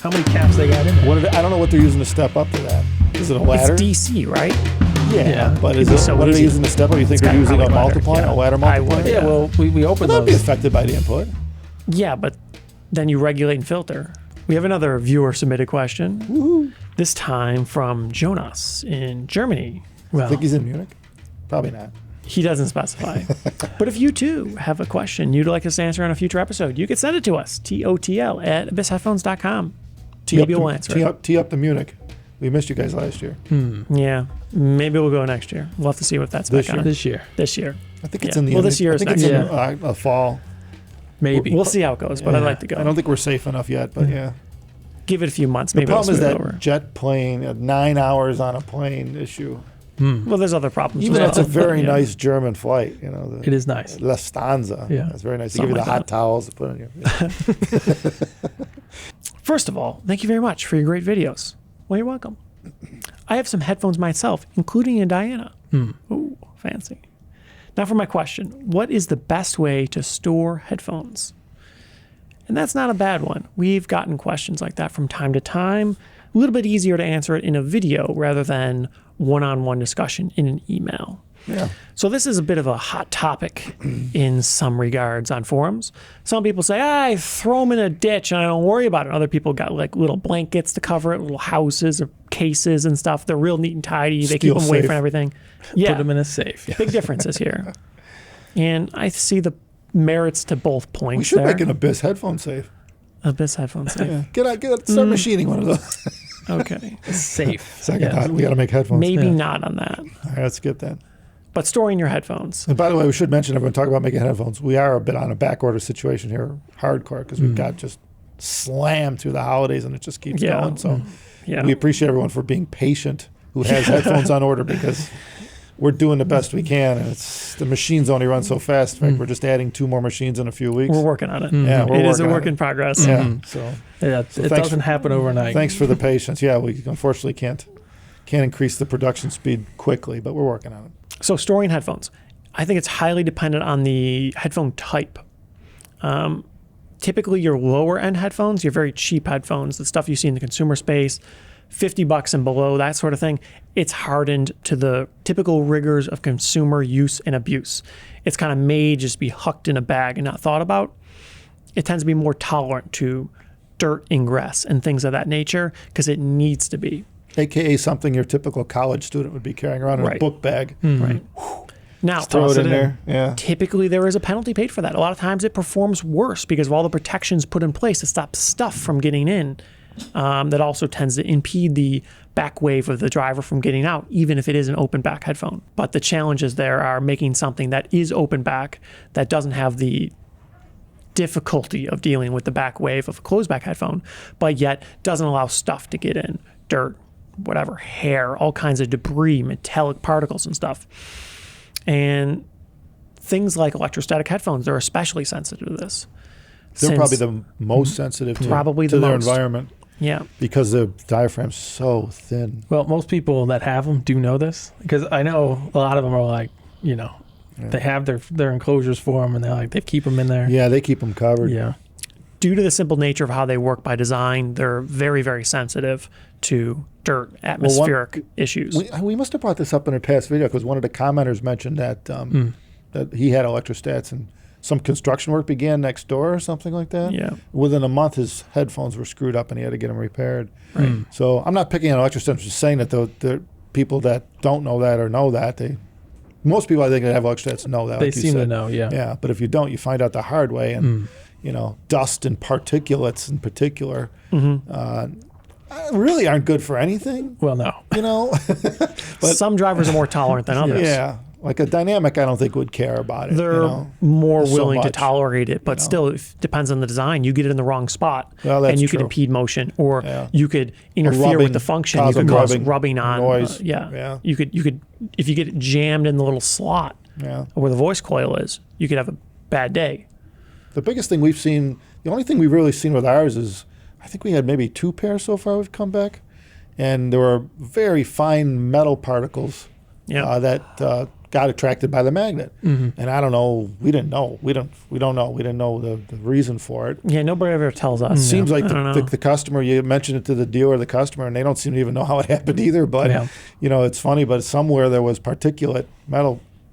How many caps they got in there? I don't know what they're using to step up to that. Is it a ladder? It's DC, right? Yeah, but It'd be so what are they easy. using to step up? Do you think It's they're gotta using be a ladder, multiplier, yeah. a ladder I multiplier? would, Yeah, well, we opened That'd be those. affected by the input. Yeah, but then you regulate and filter. We have another viewer submitted question. Woohoo. This time from Jonas in Germany. I think he's in Munich. Probably not. He doesn't specify. But if you too have a question you'd like us to answer on a future episode, you can send it to us, totl@abyssheadphones.com. Maybe we'll answer it. Tee up to Munich. We missed you guys last year. Yeah, maybe we'll go next year. We'll have to see what that's back on. This year. This year. I think it's Yeah. in the Well, this year is I think next it's year. in fall. Maybe. We'll see how it goes, but I'd like to go. I don't think we're safe enough yet, but yeah. Give it a few months. The Maybe problem is it'll that smooth over. jet plane, 9 hours on a plane issue. Well, there's other problems. Even as it's a well, very but, yeah. nice German flight. You know, It is nice. Lufthansa. Yeah. It's very nice. They Something give you the like hot that. towels to put on your. First of all, thank you very much for your great videos. Well, you're welcome. I have some headphones myself, including a Diana. Ooh, fancy. Now for my question. What is the best way to store headphones? And that's not a bad one. We've gotten questions like that from time to time. A little bit easier to answer it in a video rather than one-on-one discussion in an email. Yeah. So this is a bit of a hot topic in some regards on forums. Some people say, I throw them in a ditch and I don't worry about it. Other people got like little blankets to cover it, little houses or cases and stuff. They're real neat and tidy. They keep Steel them away safe. from everything. Yeah, Put them in a safe. Yeah. big differences here. And I see the merits to both points We should there. make an Abyss headphone safe. Abyss headphones safe. Yeah. Start machining one of those. Okay. Safe. Second, Yes. we got to make headphones. Maybe Yeah. not on that. All right, let's get that. But storing your headphones. And by the way, we should mention, everyone talk about making headphones. We are a bit on a back order situation here, hardcore, because we've got just slammed through the holidays and it just keeps Yeah. going. So Yeah. we appreciate everyone for being patient who has headphones on order, because we're doing the best we can. And the machines only run so fast. In fact, we're just adding 2 more machines in a few weeks. We're working on it. Yeah, we're It is a working on work it. in progress. Yeah. So Yeah, So it thanks doesn't happen overnight. thanks for the patience. Yeah, we unfortunately can't increase the production speed quickly, but we're working on it. So storing headphones, I think it's highly dependent on the headphone type. Typically, your lower end headphones, your very cheap headphones, the stuff you see in the consumer space, $50 and below, that sort of thing, it's hardened to the typical rigors of consumer use and abuse. It's kind of made just be hucked in a bag and not thought about. It tends to be more tolerant to dirt ingress and things of that nature because it needs to be. AKA something your typical college student would be carrying around in a Right. book bag. Right. Now, Throw Toss it in it there. Yeah. typically there is a penalty paid for that. A lot of times it performs worse because of all the protections put in place to stop stuff from getting in. That also tends to impede the back wave of the driver from getting out, even if it is an open back headphone. But the challenges there are making something that is open back that doesn't have the difficulty of dealing with the back wave of a closed back headphone, but yet doesn't allow stuff to get in, dirt, whatever, hair, all kinds of debris, metallic particles and stuff. And things like electrostatic headphones, they're especially sensitive to this. They're Since- probably the most sensitive to, Probably to the their most. environment yeah. because the diaphragm's so thin. Well, most people that have them do know this, because I know a lot of them are like, they have their enclosures for them, and they keep them in there. Yeah, they keep them covered. Yeah. Due to the simple nature of how they work by design, they're very, very sensitive to dirt, atmospheric issues. We must have brought this up in a past video because one of the commenters mentioned that that he had electrostats and some construction work began next door or something like that. Yeah. Within a month, his headphones were screwed up and he had to get them repaired. Right. So I'm not picking on electrostats. I'm just saying that the people that don't know that or know that, most people I think that have electrostats know that. They like you seem to said. know, yeah. Yeah, but if you don't, you find out the hard way. And, dust and particulates in particular really aren't good for anything, Well, no. But Some drivers are more tolerant than others. yeah, like a dynamic, I don't think would care about it. They're more so willing to much, tolerate it, but still, it depends on the design. You get it in the wrong spot, Well, that's and you could true. impede motion, or Yeah. you could interfere rubbing, with the function. You cause could a cause rubbing, rubbing on noise. yeah. Yeah. You could if you get it jammed in the little slot Yeah. where the voice coil is, you could have a bad day. The biggest thing we've seen, the only thing we've really seen with ours is, I think we had maybe 2 pairs so far we've come back, and there were very fine metal particles Yeah. that got attracted by the magnet. And I don't know. We didn't know. We don't know. We didn't know the reason for it. Yeah, nobody ever tells us. Seems like I don't know. the customer, you mentioned it to the dealer, the customer, and they don't seem to even know how it happened either. But, it's funny, but somewhere there was particulate,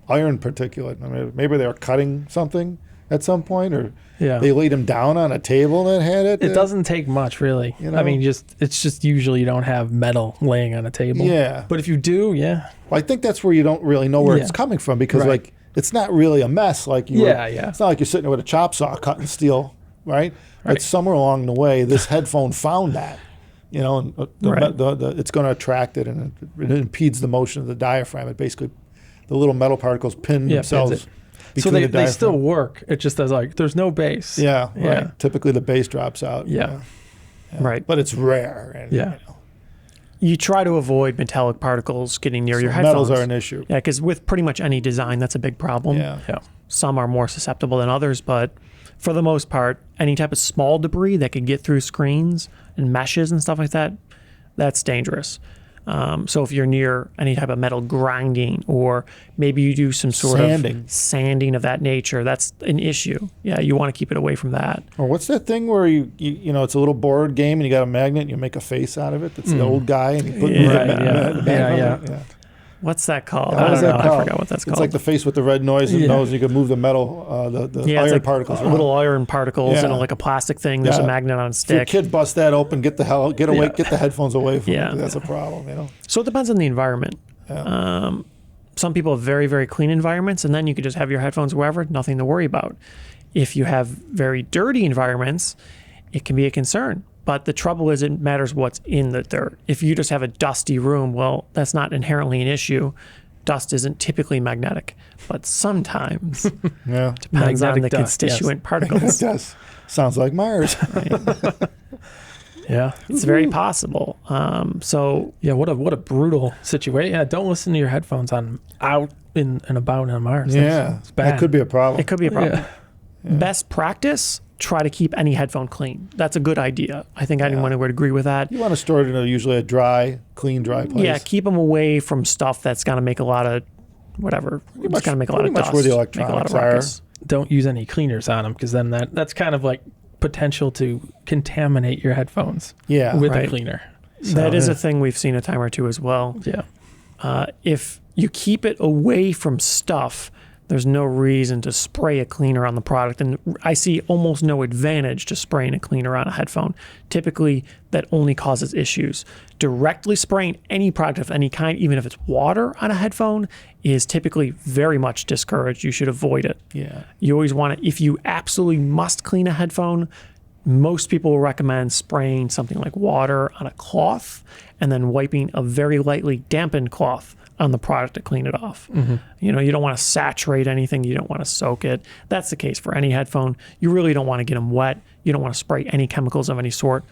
iron particulate. I mean, maybe they were cutting something at some point, or they laid him down on a table that had it. It doesn't take much, really. I mean, it's just usually you don't have metal laying on a table. Yeah. But if you do, Well, I think that's where you don't really know where it's coming from, because like it's not really a mess. Like it's not like you're sitting there with a chop saw cutting steel, right? But somewhere along the way, this headphone found that, and it's going to attract it, and it impedes the motion of the diaphragm. It basically, the little metal particles pin themselves. So they still work. It just does there's no bass. Yeah, right. Typically the bass drops out. Yeah. Right. But it's rare. And, you try to avoid metallic particles getting near your Metals headphones. are an issue. Yeah, because with pretty much any design, that's a big problem. Yeah. Some are more susceptible than others, but for the most part, any type of small debris that could get through screens and meshes and stuff like that, that's dangerous. So if you're near any type of metal grinding, or maybe you do some sort of sanding of that nature, that's an issue. Yeah, you want to keep it away from that. Or what's that thing where you it's a little board game and you got a magnet and you make a face out of it? That's the old guy, and you put yeah. What's that called? I forgot what that's called. It's like the face with the red nose and nose. You can move the metal, the iron particles. Little iron particles in like a plastic thing. There's a magnet on a stick. If your kid busts that open, get the headphones away from it. That's a problem. So it depends on the environment. Yeah. Some people have very, very clean environments, and then you could just have your headphones wherever, nothing to worry about. If you have very dirty environments, it can be a concern. But the trouble is, it matters what's in the dirt. If you just have a dusty room, well, that's not inherently an issue. Dust isn't typically magnetic, but sometimes depends on the constituent particles. It does. Sounds like Mars. Yeah, it's very possible. What a brutal situation. Yeah, don't listen to your headphones out and about on Mars. It's bad. That could be a problem. It could be a problem. Best practice: try to keep any headphone clean. That's a good idea. I think anyone would agree with that. You want to store it in usually a clean, dry place. Yeah, keep them away from stuff that's going to make a lot of whatever. It's going to make a lot of dust. Where the electronics are. Don't use any cleaners on them, because then that's kind of like potential to contaminate your headphones with a cleaner. So, that is a thing we've seen a time or two as well. Yeah. If you keep it away from stuff, there's no reason to spray a cleaner on the product. And I see almost no advantage to spraying a cleaner on a headphone. Typically, that only causes issues. Directly spraying any product of any kind, even if it's water on a headphone, is typically very much discouraged. You should avoid it. Yeah. You always want to, if you absolutely must clean a headphone, most people will recommend spraying something like water on a cloth and then wiping a very lightly dampened cloth on the product to clean it off. You don't want to saturate anything. You don't want to soak it. That's the case for any headphone. You really don't want to get them wet. You don't want to spray any chemicals of any sort.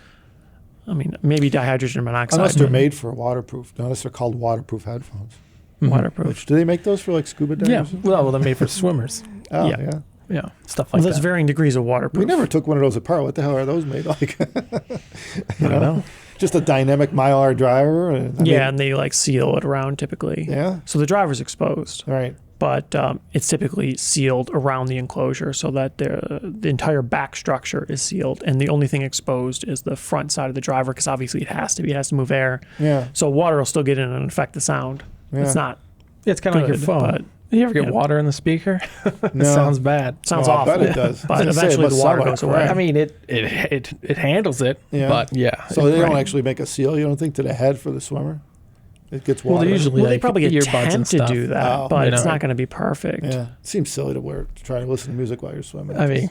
I mean, maybe dihydrogen monoxide. Unless they're made for waterproof. Notice they're called waterproof headphones. Waterproof. Do they make those for like scuba divers? Yeah. Well, they're made for swimmers. Oh, yeah. Yeah, stuff like that. There's varying degrees of waterproof. We never took one of those apart. What the hell are those made like? I don't know. Just a dynamic Mylar driver? And they like seal it around typically. Yeah. So the driver's exposed. Right. But it's typically sealed around the enclosure so that the entire back structure is sealed, and the only thing exposed is the front side of the driver, because obviously it has to be. It has to move air. Yeah. So water will still get in and affect the sound. Yeah. It's not. It's kind of like your phone. You ever get water in the speaker? No. It sounds bad. Sounds awful. I bet it does. But eventually the water goes away. I mean, it handles it, but So they don't actually make a seal, you don't think, to the head for the swimmer? It gets water. Well, they usually they probably earbuds and attempt to stuff. do that, but it's not going to be perfect. Yeah. It seems silly to try to listen to music while you're swimming. I mean,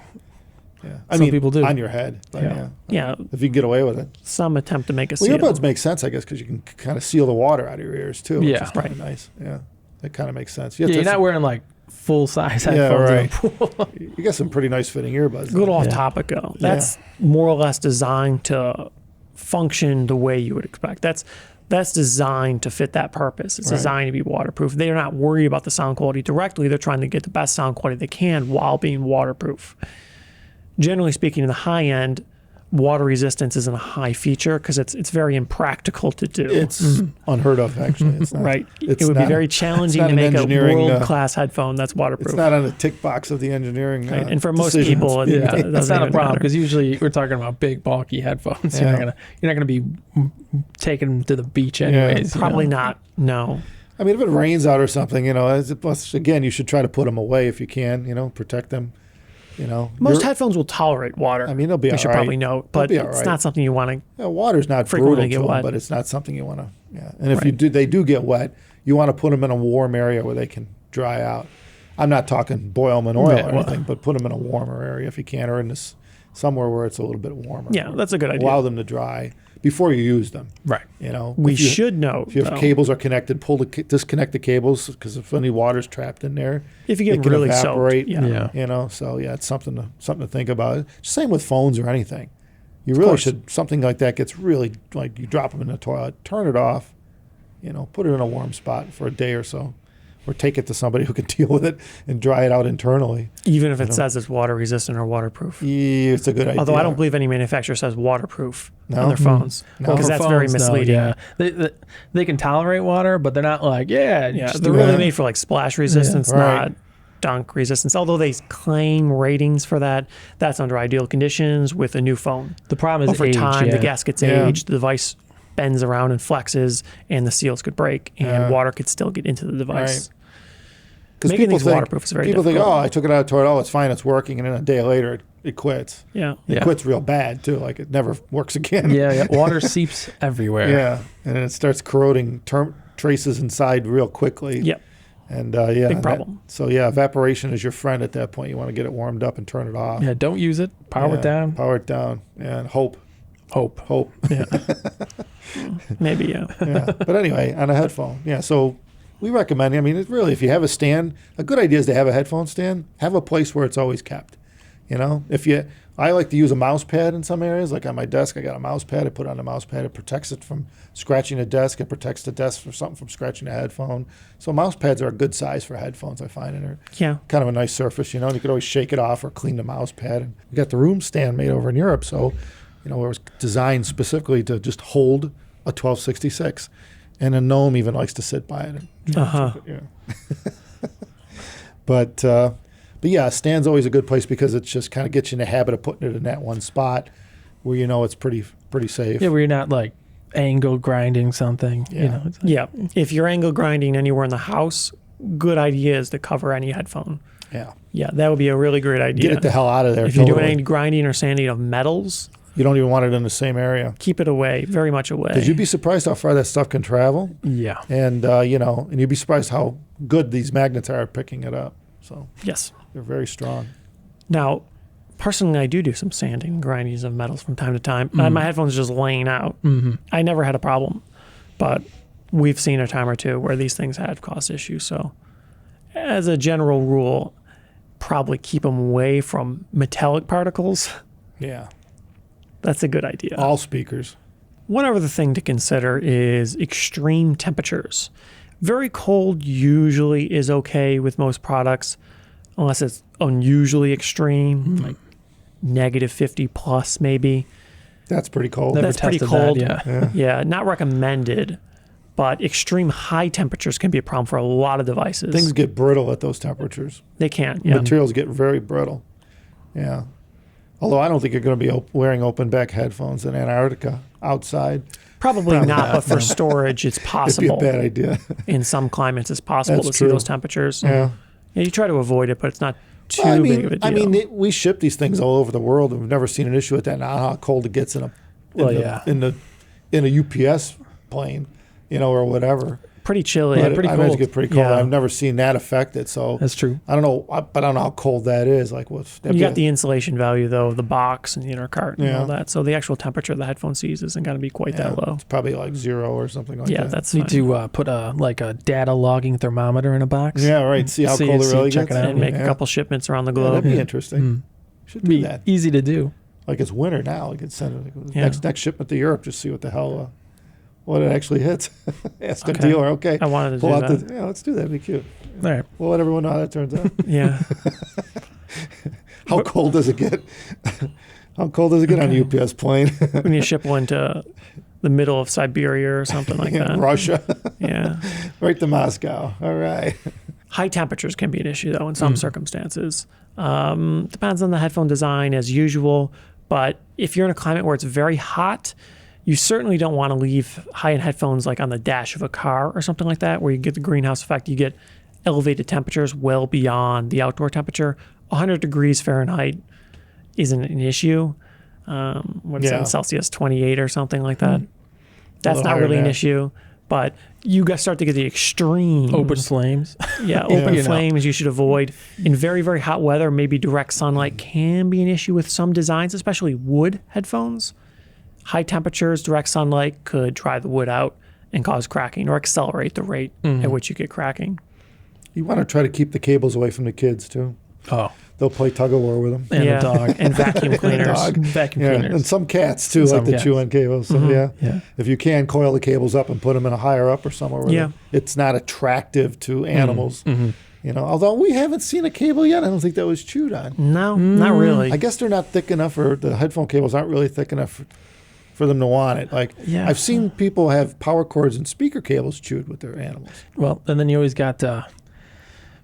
some people do. On your head. But Yeah. If you can get away with it. Some attempt to make a seal. Well, earbuds make sense, I guess, because you can kind of seal the water out of your ears, too. Yeah. Which is kind of nice. Yeah. That kind of makes sense. You're not wearing like full-size headphones in the pool. You got some pretty nice fitting earbuds. A little off topic, though. That's more or less designed to function the way you would expect. That's designed to fit that purpose. It's designed to be waterproof. They're not worried about the sound quality directly. They're trying to get the best sound quality they can while being waterproof. Generally speaking, in the high end, water resistance isn't a high feature because it's very impractical to do. It's unheard of, actually. It's not, right. It would be very challenging to make a world-class headphone that's waterproof. It's not on the tick box of the engineering right. And for most people, it's not a problem because usually we're talking about big, bulky headphones. Yeah. You're not gonna be taking them to the beach anyways. Probably not. No. I mean, if it rains out or something, plus, again, you should try to put them away if you can, protect them. Most headphones will tolerate water. I mean, they'll be all right. You should probably note, but it's not something you want to. Water's not brutal to them, but it's not something you want to. Yeah, and if they do get wet, you want to put them in a warm area where they can dry out. I'm not talking boil them in oil or anything, but put them in a warmer area if you can, or in this somewhere where it's a little bit warmer. Yeah, that's a good idea. Allow them to dry before you use them. Right. We should know. If your cables are connected, disconnect the cables because if any water's trapped in there, if you get really evaporate. Soaked, So it's something to think about. Same with phones or anything. You really should. Something like that gets really like you drop them in the toilet, turn it off. Put it in a warm spot for a day or so. Or take it to somebody who can deal with it and dry it out internally. Even if it says it's water resistant or waterproof. Yeah, it's a good idea. Although I don't believe any manufacturer says waterproof on their phones. Because that's very misleading. They can tolerate water, but they're not like, they're really made for like splash resistance, not dunk resistance. Although they claim ratings for that, that's under ideal conditions with a new phone. The problem is over time, the gasket's age, the device bends around and flexes, and the seals could break, and water could still get into the device. Because people think waterproof is very people difficult. think, I took it out of the toilet, it's fine, it's working, and then a day later it quits. It quits real bad too, like it never works again. Water seeps everywhere. And then it starts corroding traces inside real quickly. And big problem. Evaporation is your friend at that point. You want to get it warmed up and turn it off. Don't use it. Power it down. Power it down, and hope. Yeah. Maybe, But anyway, on a headphone, so we recommend, if you have a stand, a good idea is to have a headphone stand, have a place where it's always kept. I like to use a mouse pad in some areas, like on my desk, I got a mouse pad, I put it on the mouse pad, it protects it from scratching the desk, it protects the desk from scratching the headphone. So mouse pads are a good size for headphones, I find, and they're kind of a nice surface, and you could always shake it off or clean the mouse pad. And we got the room stand made over in Europe, so it was designed specifically to just hold a 1266. And a gnome even likes to sit by it. But a stand's always a good place because it just kind of gets you in the habit of putting it in that one spot where it's pretty safe. Yeah, where you're not like angle grinding something. If you're angle grinding anywhere in the house, good idea is to cover any headphone. Yeah, that would be a really great idea. Get it the hell out of there. If you're doing any grinding or sanding of metals, you don't even want it in the same area. Keep it away, very much away. Because you'd be surprised how far that stuff can travel. Yeah. And, and you'd be surprised how good these magnets are at picking it up. So yes, they're very strong. Now, personally, I do some sanding and grinding of metals from time to time. My headphones are just laying out. I never had a problem. But we've seen a time or two where these things have caused issues. So as a general rule, probably keep them away from metallic particles. Yeah. That's a good idea. All speakers. One other thing to consider is extreme temperatures. Very cold usually is okay with most products, unless it's unusually extreme, like -50 plus maybe. That's pretty cold. That's pretty cold. Yeah, not recommended. But extreme high temperatures can be a problem for a lot of devices. Things get brittle at those temperatures. They can, Materials get very brittle. Yeah. Although I don't think you're going to be wearing open back headphones in Antarctica outside. Probably not, but for storage, it's possible. It'd be a bad idea. In some climates, it's possible to see those temperatures. Yeah. You try to avoid it, but it's not too big of a deal. We ship these things all over the world, and we've never seen an issue with that. Now how cold it gets in a UPS plane, or whatever. Pretty chilly. Pretty cold. I imagine it get pretty cold. I've never seen that affected. So that's true. I don't know, but I don't know how cold that is. Like, you got the insulation value though, the box and the inner cart and all that. So the actual temperature the headphone sees isn't going to be quite that low. It's probably like 0 or something like that. Yeah, that's need to put a data logging thermometer in a box. Yeah, right. See how cold it really gets, and make a couple shipments around the globe. That'd be interesting. Should do that. Easy to do. Like it's winter now. We could send it next shipment to Europe. Just see what the hell. What it actually hits. Ask a dealer, okay. I wanted to pull do out that. let's do that. It'd be cute. All right. We'll let everyone know how that turns out. Yeah. How cold does it get? How cold does it get on a UPS plane? We need to ship one to the middle of Siberia or something like that. Russia. Yeah. Right to Moscow. All right. High temperatures can be an issue, though, in some circumstances. Depends on the headphone design, as usual. But if you're in a climate where it's very hot, you certainly don't want to leave high-end headphones like on the dash of a car or something like that, where you get the greenhouse effect. You get elevated temperatures well beyond the outdoor temperature. 100 degrees Fahrenheit isn't an issue. What is that in Celsius, 28 or something like that? That's not really an issue. But you guys start to get the extreme open flames. Yeah, open flames you should avoid. In very, very hot weather, maybe direct sunlight can be an issue with some designs, especially wood headphones. High temperatures, direct sunlight could dry the wood out and cause cracking or accelerate the rate at which you get cracking. You want to try to keep the cables away from the kids, too. Oh. They'll play tug-of-war with them. And a dog. And vacuum cleaners. Vacuum cleaners. And some cats, too, like to chew on cables. So, yeah. If you can, coil the cables up and put them in a higher up or somewhere where it's not attractive to animals. Although we haven't seen a cable yet. I don't think that was chewed on. No, not really. I guess they're not thick enough, or the headphone cables aren't really thick enough for them to want it. I've seen people have power cords and speaker cables chewed with their animals. Well, and then you always got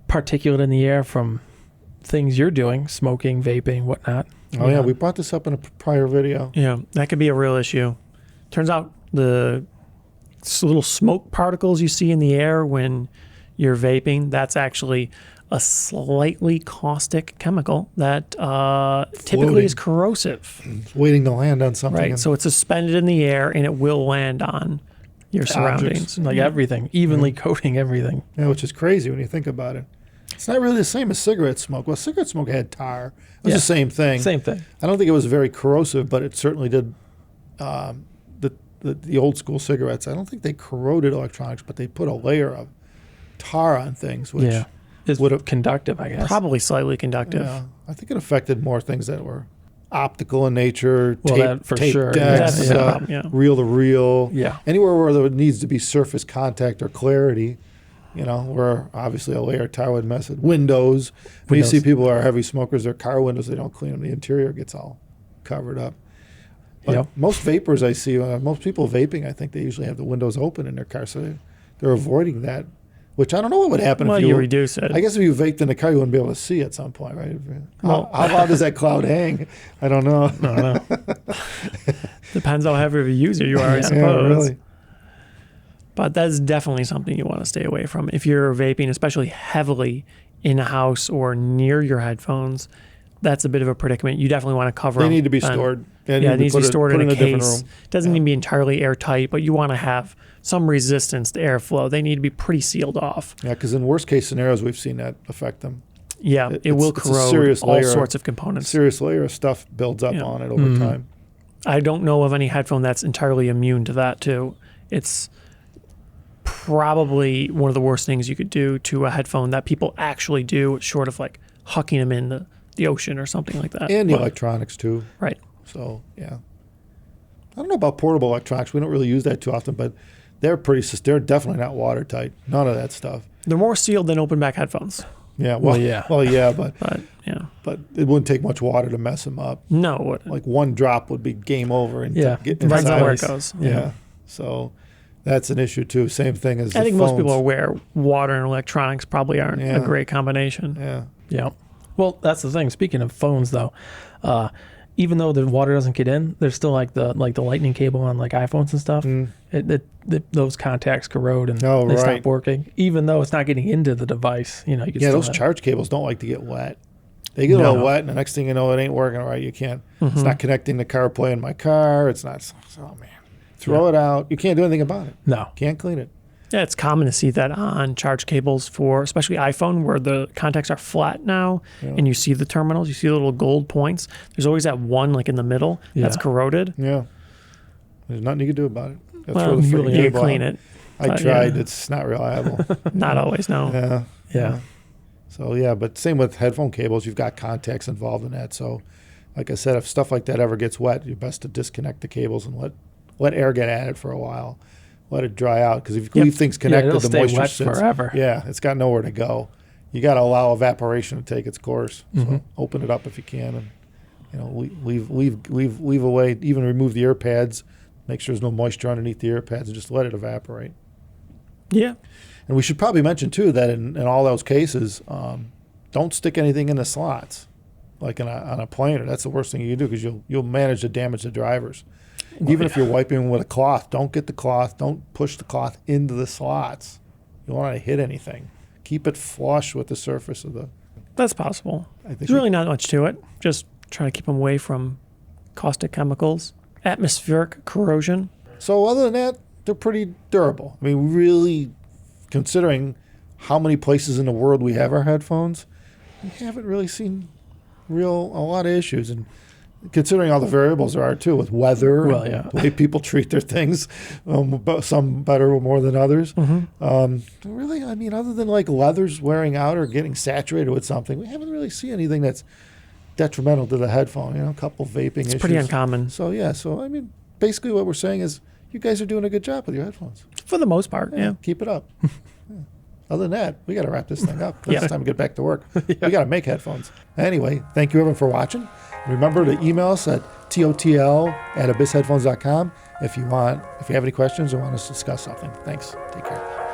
particulate in the air from things you're doing, smoking, vaping, whatnot. Oh, yeah. We brought this up in a prior video. Yeah, that could be a real issue. Turns out the little smoke particles you see in the air when you're vaping, that's actually a slightly caustic chemical that typically is corrosive. It's waiting to land on something. Right, so it's suspended in the air and it will land on your surroundings. Like everything, evenly coating everything. Yeah, which is crazy when you think about it. It's not really the same as cigarette smoke. Well, cigarette smoke had tar. It was the same thing. Same thing. I don't think it was very corrosive, but it certainly did. The old school cigarettes, I don't think they corroded electronics, but they put a layer of tar on things, which would have conductive, I guess. Probably slightly conductive. Yeah, I think it affected more things that were optical in nature, that for tape sure. decks, reel to reel. Yeah. Anywhere where there needs to be surface contact or clarity. Where obviously a layer of tar would mess with windows. When you see people who are heavy smokers, their car windows, they don't clean them. The interior gets all covered up. But most vapors I see, most people vaping, I think they usually have the windows open in their car, so they're avoiding that. Which I don't know what would happen if you reduce it. I guess if you vaped in the car, you wouldn't be able to see at some point, right? How loud does that cloud hang? I don't know. I don't know. Depends how heavy of a user you are, I suppose. Yeah, really. But that's definitely something you want to stay away from. If you're vaping, especially heavily in a house or near your headphones, that's a bit of a predicament. You definitely want to cover them. They need to be stored. It needs to be stored in a case. It doesn't need to be entirely airtight, but you want to have some resistance to airflow. They need to be pretty sealed off. Yeah, because in worst case scenarios, we've seen that affect them. Yeah, it will corrode all sorts of components. Serious layer of stuff builds up on it over time. I don't know of any headphone that's entirely immune to that, too. It's probably one of the worst things you could do to a headphone that people actually do, short of like hucking them in the ocean or something like that. And the electronics, too. Right. So, yeah. I don't know about portable electronics. We don't really use that too often, but they're definitely not watertight. None of that stuff. They're more sealed than open back headphones. Yeah, but it wouldn't take much water to mess them up. No, it wouldn't. Like one drop would be game over and get depends on where it goes. Yeah. So that's an issue too. Same thing as I think phones. most people are aware water and electronics probably aren't a great combination. Yeah. Yeah. Well, that's the thing. Speaking of phones, though, even though the water doesn't get in, there's still like the lightning cable on like iPhones and stuff. Those contacts corrode and they stop working. Even though it's not getting into the device, you can still those charge cables don't like to get wet. They get a little wet, and the next thing you know, it ain't working right. You can't. It's not connecting to CarPlay in my car. It's not. Oh man, throw it out. You can't do anything about it. No, can't clean it. Yeah, it's common to see that on charge cables for especially iPhone where the contacts are flat now and you see the terminals, you see the little gold points. There's always that one like in the middle that's corroded. Yeah. There's nothing you can do about it. Well, you can clean it. I tried. It's not reliable. Not always, no. Yeah. So, but same with headphone cables. You've got contacts involved in that. So, like I said, if stuff like that ever gets wet, you're best to disconnect the cables and let air get at it for a while. Let it dry out, because if you leave things connected, it'll the stay moisture wet sits forever. Yeah, it's got nowhere to go. You got to allow evaporation to take its course. So open it up if you can and leave away, even remove the ear pads, make sure there's no moisture underneath the ear pads, and just let it evaporate. Yeah. And we should probably mention too that in all those cases, don't stick anything in the slots, like on a planer. That's the worst thing you can do, because you'll manage to damage the drivers. Even if you're wiping with a cloth, don't get the cloth, don't push the cloth into the slots. You don't want to hit anything. Keep it flush with the surface of the... That's possible. There's really not much to it. Just trying to keep them away from caustic chemicals, atmospheric corrosion. So other than that, they're pretty durable. I mean, really, considering how many places in the world we have our headphones, we haven't really seen a lot of issues. And considering all the variables there are too, with weather, the way people treat their things, some better or more than others. Really, I mean, other than like leathers wearing out or getting saturated with something, we haven't really seen anything that's detrimental to the headphone. A couple vaping issues. It's pretty uncommon. So I mean, basically what we're saying is you guys are doing a good job with your headphones. For the most part, yeah. Keep it up. Other than that, we got to wrap this thing up. It's time to get back to work. We got to make headphones. Anyway, thank you everyone for watching. Remember to email us at totl@abyssheadphones.com if you have any questions or want us to discuss something. Thanks. Take care.